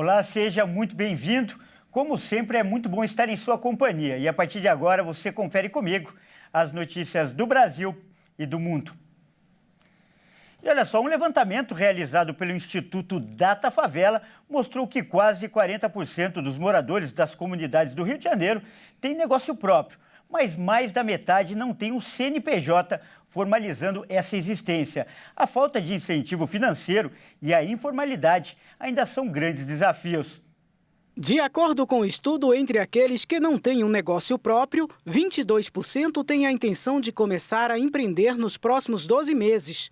Olá, seja muito bem-vindo. Como sempre, é muito bom estar em sua companhia. E a partir de agora, você confere comigo as notícias do Brasil e do mundo. E olha só, um levantamento realizado pelo Instituto Data Favela mostrou que quase 40% dos moradores das comunidades do Rio de Janeiro têm negócio próprio, mas mais da metade não tem um CNPJ formalizando essa existência. A falta de incentivo financeiro e a informalidade ainda são grandes desafios. De acordo com o estudo, entre aqueles que não têm um negócio próprio, 22% têm a intenção de começar a empreender nos próximos 12 meses.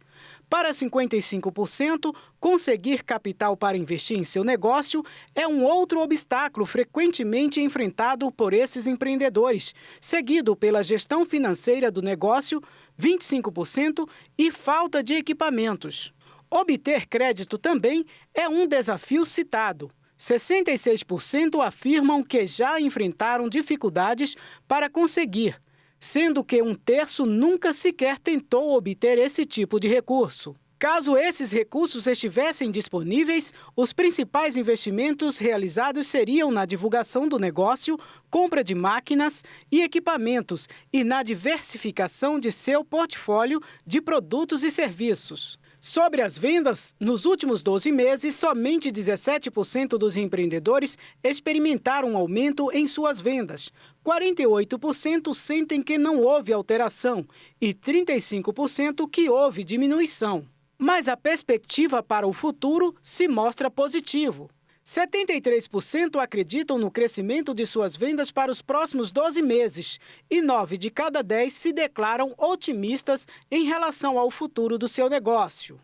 Para 55%, conseguir capital para investir em seu negócio é um outro obstáculo frequentemente enfrentado por esses empreendedores, seguido pela gestão financeira do negócio, 25%, e falta de equipamentos. Obter crédito também é um desafio citado. 66% afirmam que já enfrentaram dificuldades para conseguir, sendo que 1/3 nunca sequer tentou obter esse tipo de recurso. Caso esses recursos estivessem disponíveis, os principais investimentos realizados seriam na divulgação do negócio, compra de máquinas e equipamentos e na diversificação de seu portfólio de produtos e serviços. Sobre as vendas, nos últimos 12 meses, somente 17% dos empreendedores experimentaram um aumento em suas vendas. 48% sentem que não houve alteração e 35% que houve diminuição. Mas a perspectiva para o futuro se mostra positivo. 73% acreditam no crescimento de suas vendas para os próximos 12 meses e 9 de cada 10 se declaram otimistas em relação ao futuro do seu negócio.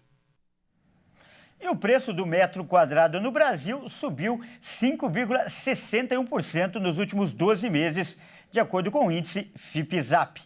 E o preço do metro quadrado no Brasil subiu 5,61% nos últimos 12 meses, de acordo com o índice FIPE-ZAP.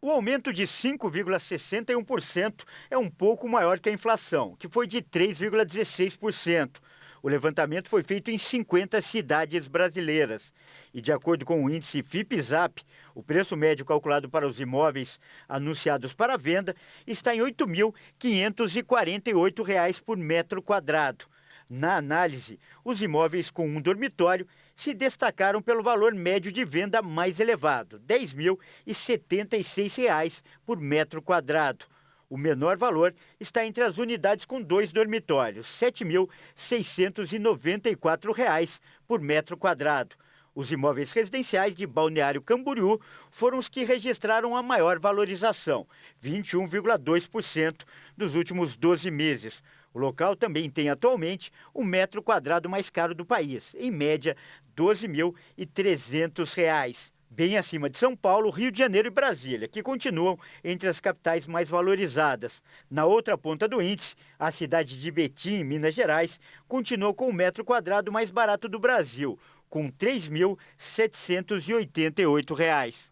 O aumento de 5,61% é um pouco maior que a inflação, que foi de 3,16%. O levantamento foi feito em 50 cidades brasileiras. E, de acordo com o índice FIPE-ZAP, o preço médio calculado para os imóveis anunciados para venda está em R$ 8.548 por metro quadrado. Na análise, os imóveis com um dormitório se destacaram pelo valor médio de venda mais elevado, R$ 10.076 por metro quadrado. O menor valor está entre as unidades com 2 dormitórios, R$ 7.694 por metro quadrado. Os imóveis residenciais de Balneário Camboriú foram os que registraram a maior valorização, 21,2% nos últimos 12 meses. O local também tem atualmente o metro quadrado mais caro do país, em média R$ 12.300. Bem acima de São Paulo, Rio de Janeiro e Brasília, que continuam entre as capitais mais valorizadas. Na outra ponta do índice, a cidade de Betim, em Minas Gerais, continuou com o metro quadrado mais barato do Brasil, com R$ 3.788.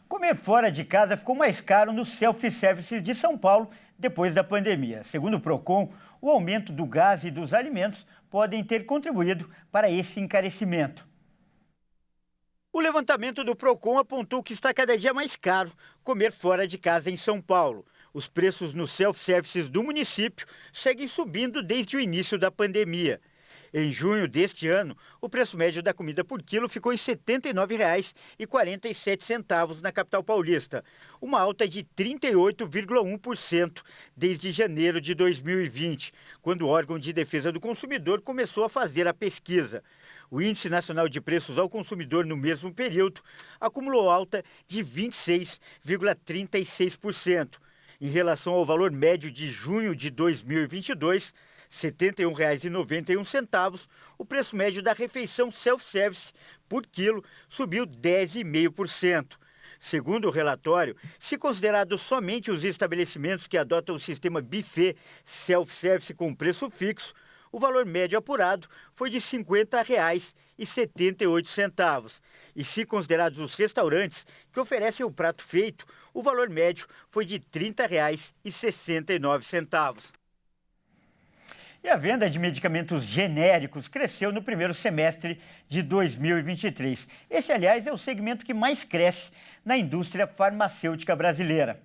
Comer fora de casa ficou mais caro no self-service de São Paulo depois da pandemia. Segundo o Procon, o aumento do gás e dos alimentos podem ter contribuído para esse encarecimento. O levantamento do Procon apontou que está cada dia mais caro comer fora de casa em São Paulo. Os preços nos self-services do município seguem subindo desde o início da pandemia. Em junho deste ano, o preço médio da comida por quilo ficou em R$ 79,47 na capital paulista, uma alta de 38,1% desde janeiro de 2020, quando o órgão de defesa do consumidor começou a fazer a pesquisa. O Índice Nacional de Preços ao Consumidor no mesmo período acumulou alta de 26,36%. Em relação ao valor médio de junho de 2022, R$ 71,91, o preço médio da refeição self-service por quilo subiu 10,5%. Segundo o relatório, se considerados somente os estabelecimentos que adotam o sistema buffet self-service com preço fixo, o valor médio apurado foi de R$ 50,78. E se considerados os restaurantes que oferecem o prato feito, o valor médio foi de R$ 30,69. E a venda de medicamentos genéricos cresceu no primeiro semestre de 2023. Esse, aliás, é o segmento que mais cresce na indústria farmacêutica brasileira.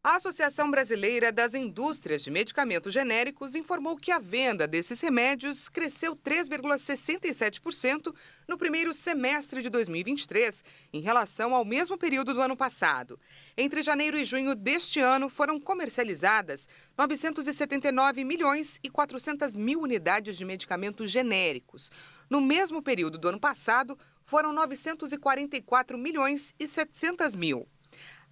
A Associação Brasileira das Indústrias de Medicamentos Genéricos informou que a venda desses remédios cresceu 3,67% no primeiro semestre de 2023, em relação ao mesmo período do ano passado. Entre janeiro e junho deste ano, foram comercializadas 979 milhões e 400 mil unidades de medicamentos genéricos. No mesmo período do ano passado, foram 944 milhões e 700 mil.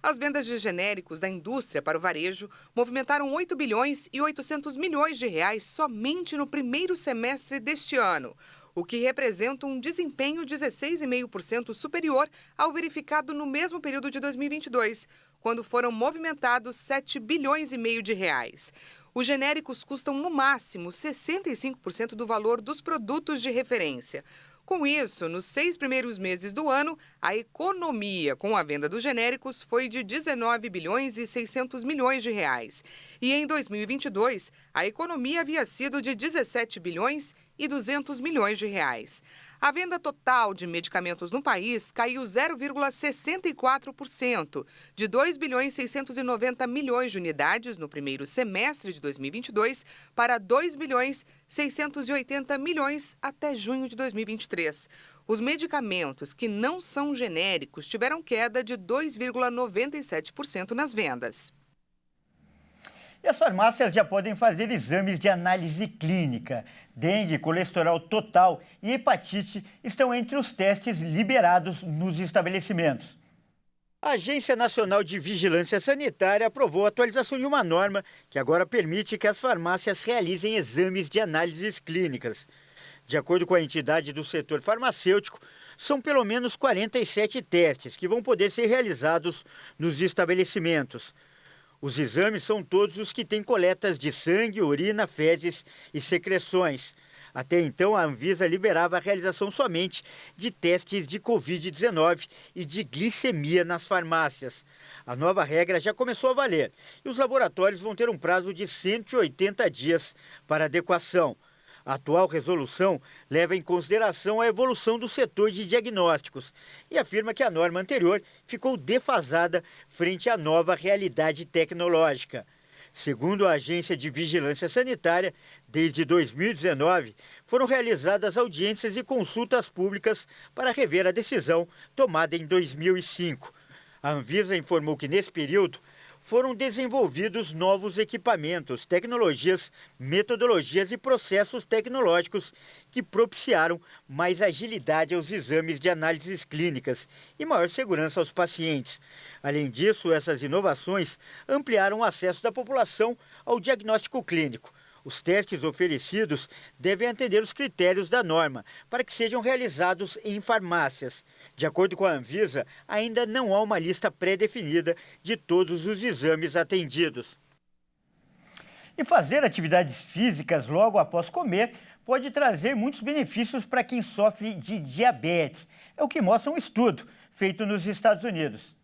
As vendas de genéricos da indústria para o varejo movimentaram 8 bilhões e 800 milhões de reais somente no primeiro semestre deste ano, o que representa um desempenho 16,5% superior ao verificado no mesmo período de 2022, quando foram movimentados 7 bilhões e meio de reais. Os genéricos custam no máximo 65% do valor dos produtos de referência. Com isso, nos 6 primeiros meses do ano, a economia com a venda dos genéricos foi de 19 bilhões e 600 milhões de reais. E em 2022, a economia havia sido de 17 bilhões e 200 milhões de reais. A venda total de medicamentos no país caiu 0,64%, de 2 bilhões e 690 milhões de unidades no primeiro semestre de 2022 para 2 bilhões 680 milhões até junho de 2023. Os medicamentos que não são genéricos tiveram queda de 2,97% nas vendas. E as farmácias já podem fazer exames de análise clínica. Dengue, colesterol total e hepatite estão entre os testes liberados nos estabelecimentos. A Agência Nacional de Vigilância Sanitária aprovou a atualização de uma norma que agora permite que as farmácias realizem exames de análises clínicas. De acordo com a entidade do setor farmacêutico, são pelo menos 47 testes que vão poder ser realizados nos estabelecimentos. Os exames são todos os que têm coletas de sangue, urina, fezes e secreções. Até então, a Anvisa liberava a realização somente de testes de Covid-19 e de glicemia nas farmácias. A nova regra já começou a valer e os laboratórios vão ter um prazo de 180 dias para adequação. A atual resolução leva em consideração a evolução do setor de diagnósticos e afirma que a norma anterior ficou defasada frente à nova realidade tecnológica. Segundo a Agência de Vigilância Sanitária, desde 2019, foram realizadas audiências e consultas públicas para rever a decisão tomada em 2005. A Anvisa informou que, nesse período, foram desenvolvidos novos equipamentos, tecnologias, metodologias e processos tecnológicos que propiciaram mais agilidade aos exames de análises clínicas e maior segurança aos pacientes. Além disso, essas inovações ampliaram o acesso da população ao diagnóstico clínico. Os testes oferecidos devem atender os critérios da norma para que sejam realizados em farmácias. De acordo com a Anvisa, ainda não há uma lista pré-definida de todos os exames atendidos. E fazer atividades físicas logo após comer pode trazer muitos benefícios para quem sofre de diabetes. É o que mostra um estudo feito nos Estados Unidos.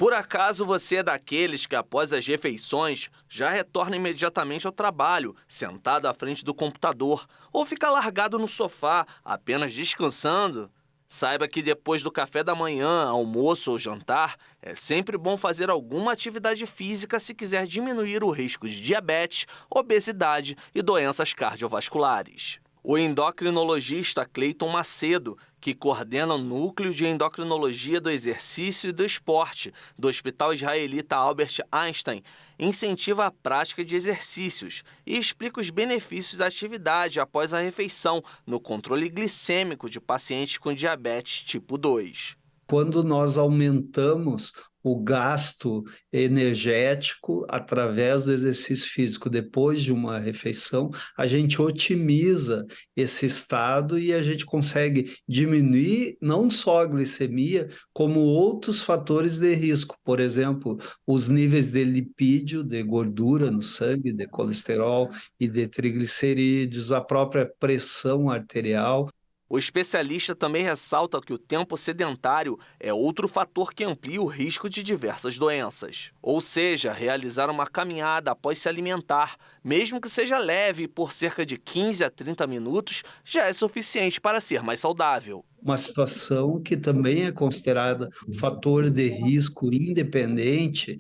Por acaso você é daqueles que após as refeições já retorna imediatamente ao trabalho, sentado à frente do computador, ou fica largado no sofá, apenas descansando? Saiba que depois do café da manhã, almoço ou jantar, é sempre bom fazer alguma atividade física se quiser diminuir o risco de diabetes, obesidade e doenças cardiovasculares. O endocrinologista Cleiton Macedo, que coordena o Núcleo de Endocrinologia do Exercício e do Esporte do Hospital Israelita Albert Einstein, incentiva a prática de exercícios e explica os benefícios da atividade após a refeição no controle glicêmico de pacientes com diabetes tipo 2. Quando nós aumentamos o gasto energético através do exercício físico depois de uma refeição, a gente otimiza esse estado e a gente consegue diminuir não só a glicemia, como outros fatores de risco. Por exemplo, os níveis de lipídio, de gordura no sangue, de colesterol e de triglicerídeos, a própria pressão arterial. O especialista também ressalta que o tempo sedentário é outro fator que amplia o risco de diversas doenças. Ou seja, realizar uma caminhada após se alimentar, mesmo que seja leve por cerca de 15 a 30 minutos, já é suficiente para ser mais saudável. Uma situação que também é considerada um fator de risco independente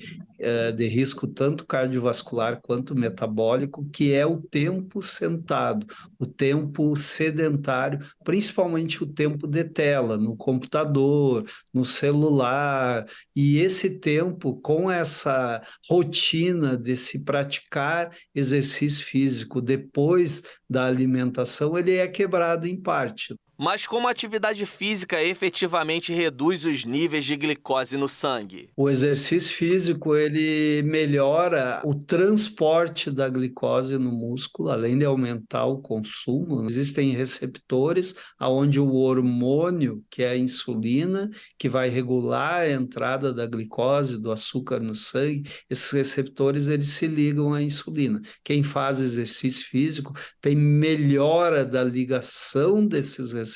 de risco tanto cardiovascular quanto metabólico, que é o tempo sentado, o tempo sedentário, principalmente o tempo de tela, no computador, no celular, e esse tempo, com essa rotina de se praticar exercício físico depois da alimentação, ele é quebrado em parte. Mas como a atividade física efetivamente reduz os níveis de glicose no sangue? O exercício físico, ele melhora o transporte da glicose no músculo, além de aumentar o consumo. Existem receptores onde o hormônio, que é a insulina, que vai regular a entrada da glicose, do açúcar no sangue, esses receptores eles se ligam à insulina. Quem faz exercício físico tem melhora da ligação desses receptores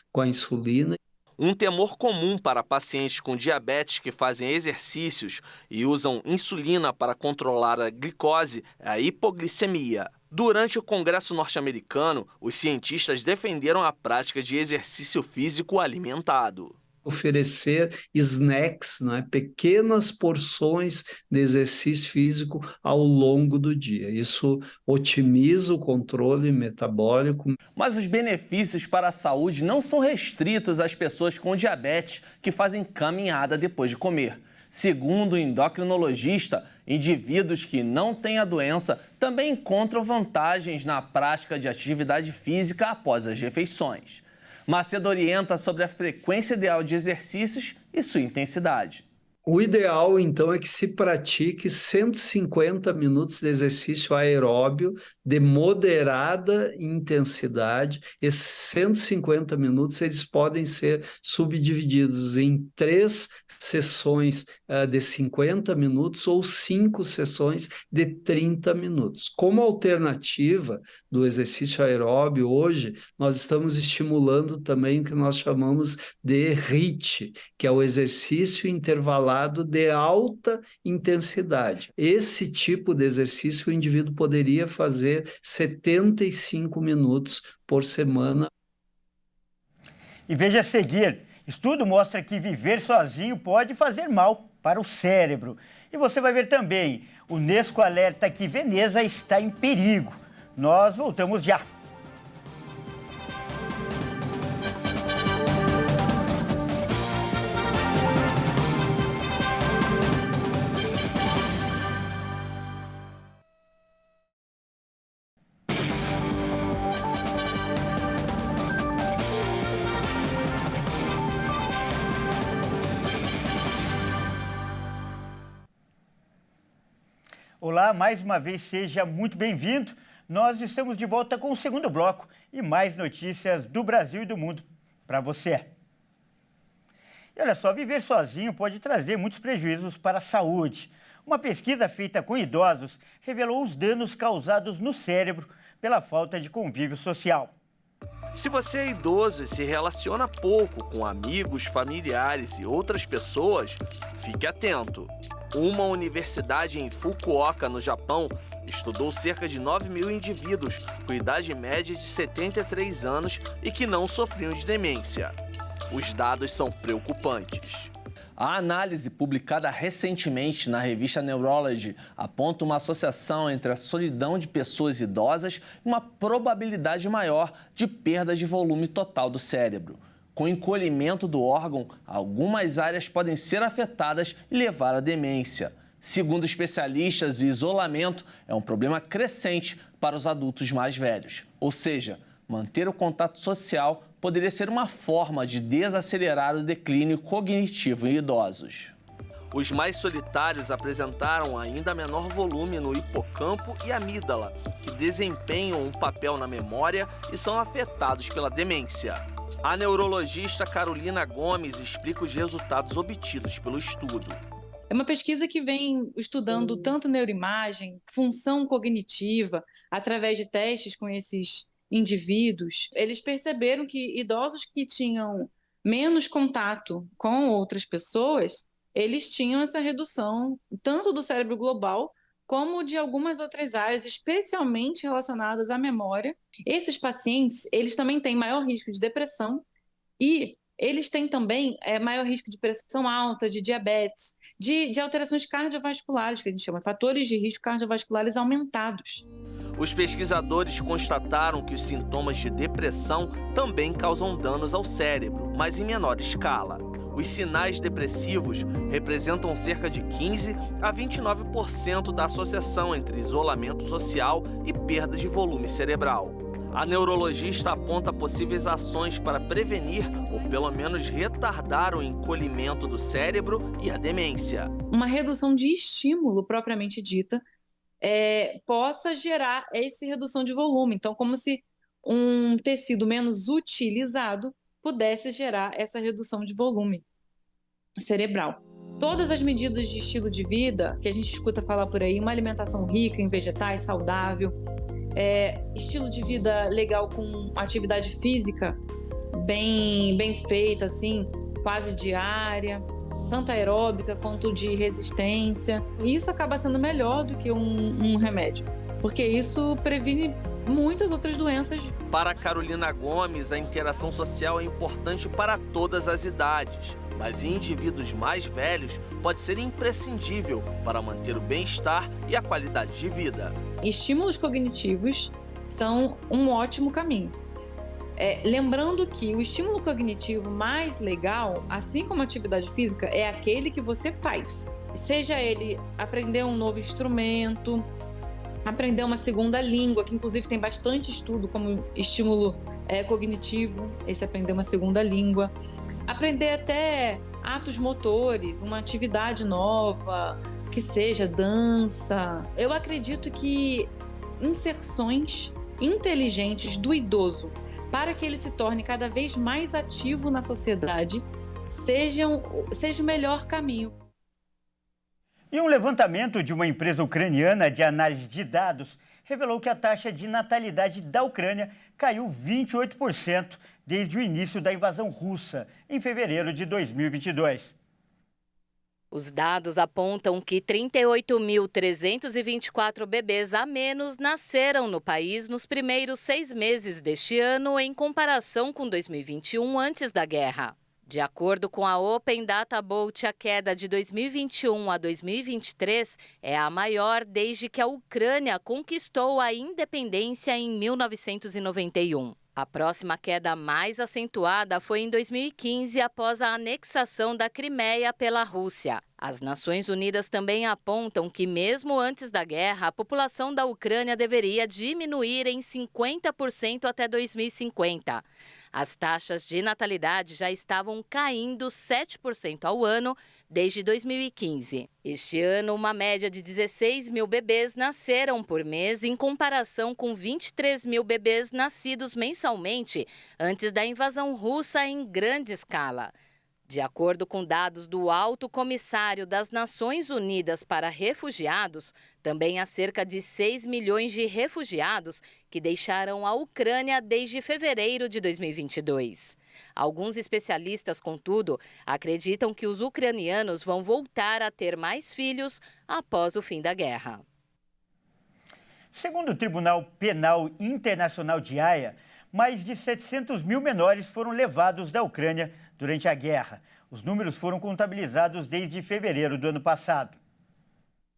com a insulina. Um temor comum para pacientes com diabetes que fazem exercícios e usam insulina para controlar a glicose é a hipoglicemia. Durante o Congresso norte-americano, os cientistas defenderam a prática de exercício físico alimentado. Oferecer snacks, né? Pequenas porções de exercício físico ao longo do dia. Isso otimiza o controle metabólico. Mas os benefícios para a saúde não são restritos às pessoas com diabetes que fazem caminhada depois de comer. Segundo o endocrinologista, indivíduos que não têm a doença também encontram vantagens na prática de atividade física após as refeições. Macedo orienta sobre a frequência ideal de exercícios e sua intensidade. O ideal, então, é que se pratique 150 minutos de exercício aeróbio de moderada intensidade. Esses 150 minutos eles podem ser subdivididos em 3 sessões de 50 minutos ou 5 sessões de 30 minutos. Como alternativa do exercício aeróbio, hoje nós estamos estimulando também o que nós chamamos de HIIT, que é o exercício intervalado de alta intensidade. Esse tipo de exercício o indivíduo poderia fazer 75 minutos por semana. E veja a seguir, estudo mostra que viver sozinho pode fazer mal para o cérebro. E você vai ver também, o Unesco alerta que Veneza está em perigo. Nós voltamos já. Olá, mais uma vez seja muito bem-vindo. Nós estamos de volta com o segundo bloco e mais notícias do Brasil e do mundo para você. E olha só, viver sozinho pode trazer muitos prejuízos para a saúde. Uma pesquisa feita com idosos revelou os danos causados no cérebro pela falta de convívio social. Se você é idoso e se relaciona pouco com amigos, familiares e outras pessoas, fique atento. Uma universidade em Fukuoka, no Japão, estudou cerca de 9.000 indivíduos com idade média de 73 anos e que não sofriam de demência. Os dados são preocupantes. A análise publicada recentemente na revista Neurology aponta uma associação entre a solidão de pessoas idosas e uma probabilidade maior de perda de volume total do cérebro. Com o encolhimento do órgão, algumas áreas podem ser afetadas e levar à demência. Segundo especialistas, o isolamento é um problema crescente para os adultos mais velhos. Ou seja, manter o contato social poderia ser uma forma de desacelerar o declínio cognitivo em idosos. Os mais solitários apresentaram ainda menor volume no hipocampo e amígdala, que desempenham um papel na memória e são afetados pela demência. A neurologista Carolina Gomes explica os resultados obtidos pelo estudo. É uma pesquisa que vem estudando tanto neuroimagem, função cognitiva, através de testes com esses indivíduos. Eles perceberam que idosos que tinham menos contato com outras pessoas, eles tinham essa redução tanto do cérebro global como de algumas outras áreas, especialmente relacionadas à memória. Esses pacientes, eles também têm maior risco de depressão e eles têm também maior risco de pressão alta, de diabetes, de alterações cardiovasculares, que a gente chama, fatores de risco cardiovasculares aumentados. Os pesquisadores constataram que os sintomas de depressão também causam danos ao cérebro, mas em menor escala. Os sinais depressivos representam cerca de 15% a 29% da associação entre isolamento social e perda de volume cerebral. A neurologista aponta possíveis ações para prevenir ou pelo menos retardar o encolhimento do cérebro e a demência. Uma redução de estímulo propriamente dita possa gerar essa redução de volume. Então, como se um tecido menos utilizado pudesse gerar essa redução de volume cerebral. Todas as medidas de estilo de vida que a gente escuta falar por aí, uma alimentação rica em vegetais, saudável, estilo de vida legal com atividade física bem feita, assim, quase diária, tanto aeróbica quanto de resistência. E isso acaba sendo melhor do que um remédio, porque isso previne muitas outras doenças. Para Carolina Gomes, a interação social é importante para todas as idades, mas em indivíduos mais velhos pode ser imprescindível para manter o bem-estar e a qualidade de vida. Estímulos cognitivos são um ótimo caminho. Lembrando que o estímulo cognitivo mais legal, assim como a atividade física, é aquele que você faz. Seja ele aprender um novo instrumento, aprender uma segunda língua, que inclusive tem bastante estudo como estímulo cognitivo, esse aprender uma segunda língua, aprender até atos motores, uma atividade nova, que seja dança. Eu acredito que inserções inteligentes do idoso para que ele se torne cada vez mais ativo na sociedade seja o melhor caminho. E um levantamento de uma empresa ucraniana de análise de dados revelou que a taxa de natalidade da Ucrânia caiu 28% desde o início da invasão russa, em fevereiro de 2022. Os dados apontam que 38.324 bebês a menos nasceram no país nos primeiros 6 meses deste ano, em comparação com 2021, antes da guerra. De acordo com a Open Data Vault, a queda de 2021 a 2023 é a maior desde que a Ucrânia conquistou a independência em 1991. A próxima queda mais acentuada foi em 2015, após a anexação da Crimeia pela Rússia. As Nações Unidas também apontam que, mesmo antes da guerra, a população da Ucrânia deveria diminuir em 50% até 2050. As taxas de natalidade já estavam caindo 7% ao ano desde 2015. Este ano, uma média de 16 mil bebês nasceram por mês, em comparação com 23 mil bebês nascidos mensalmente antes da invasão russa em grande escala. De acordo com dados do Alto Comissário das Nações Unidas para Refugiados, também há cerca de 6 milhões de refugiados que deixaram a Ucrânia desde fevereiro de 2022. Alguns especialistas, contudo, acreditam que os ucranianos vão voltar a ter mais filhos após o fim da guerra. Segundo o Tribunal Penal Internacional de Haia, mais de 700 mil menores foram levados da Ucrânia durante a guerra. Os números foram contabilizados desde fevereiro do ano passado.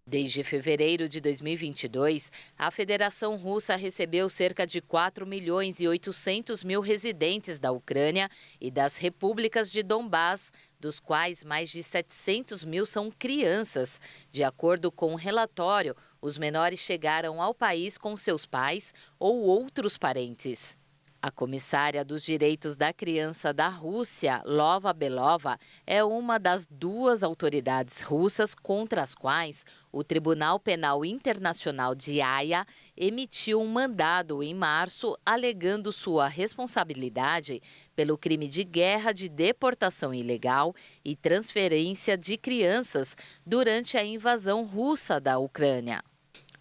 Desde fevereiro de 2022, a Federação Russa recebeu cerca de 4.800.000 residentes da Ucrânia e das repúblicas de Donbás, dos quais mais de 700 mil são crianças. De acordo com um relatório, os menores chegaram ao país com seus pais ou outros parentes. A comissária dos direitos da criança da Rússia, Lova Belova, é uma das 2 autoridades russas contra as quais o Tribunal Penal Internacional de Haia emitiu um mandado em março, alegando sua responsabilidade pelo crime de guerra de deportação ilegal e transferência de crianças durante a invasão russa da Ucrânia.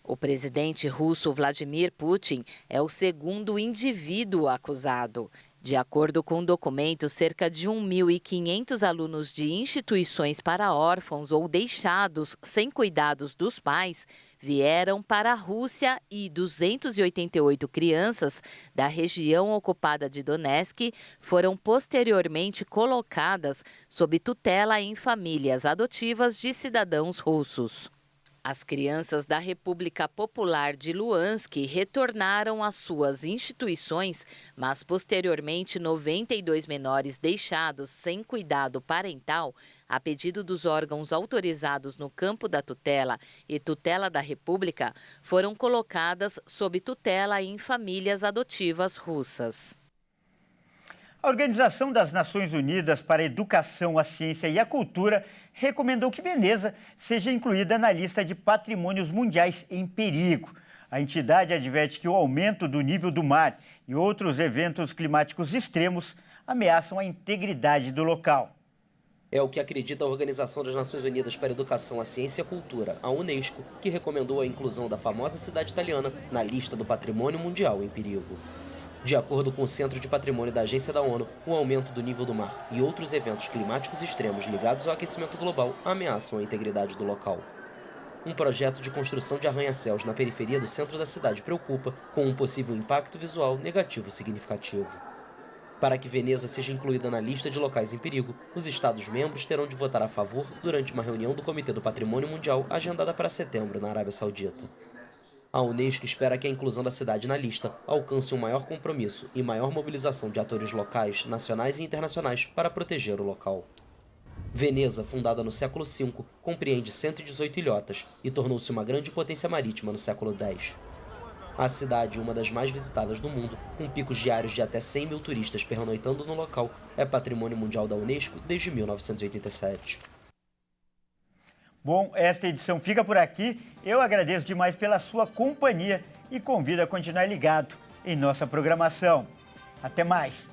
O presidente russo Vladimir Putin é o segundo indivíduo acusado. De acordo com o documento, cerca de 1.500 alunos de instituições para órfãos ou deixados sem cuidados dos pais vieram para a Rússia e 288 crianças da região ocupada de Donetsk foram posteriormente colocadas sob tutela em famílias adotivas de cidadãos russos. As crianças da República Popular de Luhansk retornaram às suas instituições, mas posteriormente 92 menores deixados sem cuidado parental, a pedido dos órgãos autorizados no campo da tutela e tutela da República, foram colocadas sob tutela em famílias adotivas russas. A Organização das Nações Unidas para a Educação, a Ciência e a Cultura recomendou que Veneza seja incluída na lista de patrimônios mundiais em perigo. A entidade adverte que o aumento do nível do mar e outros eventos climáticos extremos ameaçam a integridade do local. É o que acredita a Organização das Nações Unidas para a Educação, a Ciência e a Cultura, a Unesco, que recomendou a inclusão da famosa cidade italiana na lista do Patrimônio Mundial em Perigo. De acordo com o Centro de Patrimônio da Agência da ONU, o aumento do nível do mar e outros eventos climáticos extremos ligados ao aquecimento global ameaçam a integridade do local. Um projeto de construção de arranha-céus na periferia do centro da cidade preocupa, com um possível impacto visual negativo significativo. Para que Veneza seja incluída na lista de locais em perigo, os Estados-membros terão de votar a favor durante uma reunião do Comitê do Patrimônio Mundial agendada para setembro na Arábia Saudita. A Unesco espera que a inclusão da cidade na lista alcance um maior compromisso e maior mobilização de atores locais, nacionais e internacionais para proteger o local. Veneza, fundada no século V, compreende 118 ilhotas e tornou-se uma grande potência marítima no século X. A cidade, uma das mais visitadas do mundo, com picos diários de até 100 mil turistas pernoitando no local, é patrimônio mundial da Unesco desde 1987. Bom, esta edição fica por aqui. Eu agradeço demais pela sua companhia e convido a continuar ligado em nossa programação. Até mais!